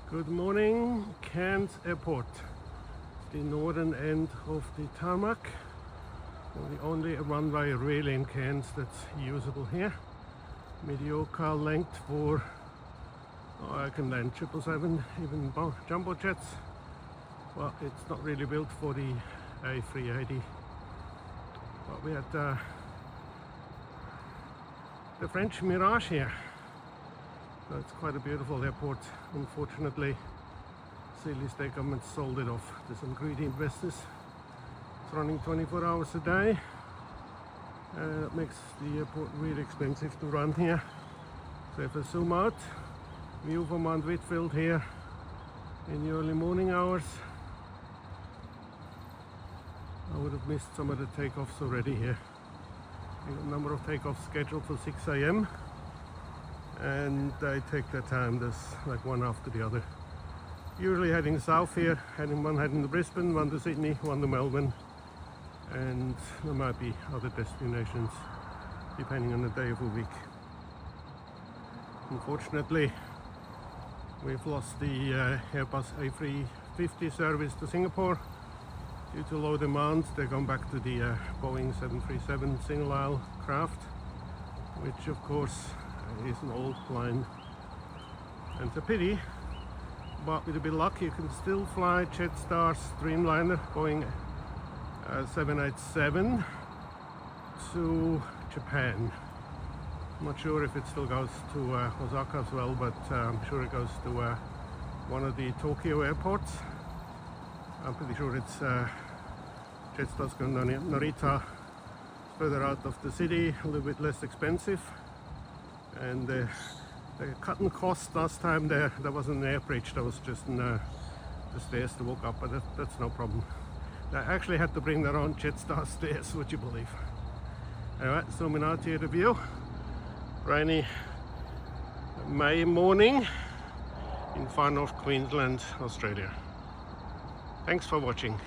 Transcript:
Good morning, Cairns Airport. The northern end of the tarmac. The only runway really in Cairns that's usable here. Mediocre length for I can land 777, even jumbo jets. Well, it's not really built for the A380. But we had the French Mirage here. So it's quite a beautiful airport. Unfortunately, Silly state government sold it off to some greedy investors. It's running 24 hours a day. That makes the airport really expensive to run here. So if I zoom out, view from Mount Whitfield here in the early morning hours, I would have missed some of the takeoffs already here. A number of takeoffs scheduled for 6 AM. And they take their time, there's like one after the other. Usually heading south here, one heading to Brisbane, one to Sydney, one to Melbourne, and there might be other destinations depending on the day of the week. Unfortunately, we've lost the Airbus A350 service to Singapore due to low demand. They're going back to the Boeing 737 single aisle craft, which of course is an old plane, and it's a pity, but with a bit of luck you can still fly Jetstar's Dreamliner Boeing 787 to Japan. I'm not sure if it still goes to Osaka as well, but I'm sure it goes to one of the Tokyo airports. I'm pretty sure it's Jetstar's going to Narita, further out of the city, a little bit less expensive. And the cutting cost last time there wasn't an air bridge, there was just the stairs to walk up, but that's no problem. I actually had to bring their own Jetstar stairs, would you believe? Alright, zooming out here the view. Rainy May morning in far north Queensland, Australia. Thanks for watching.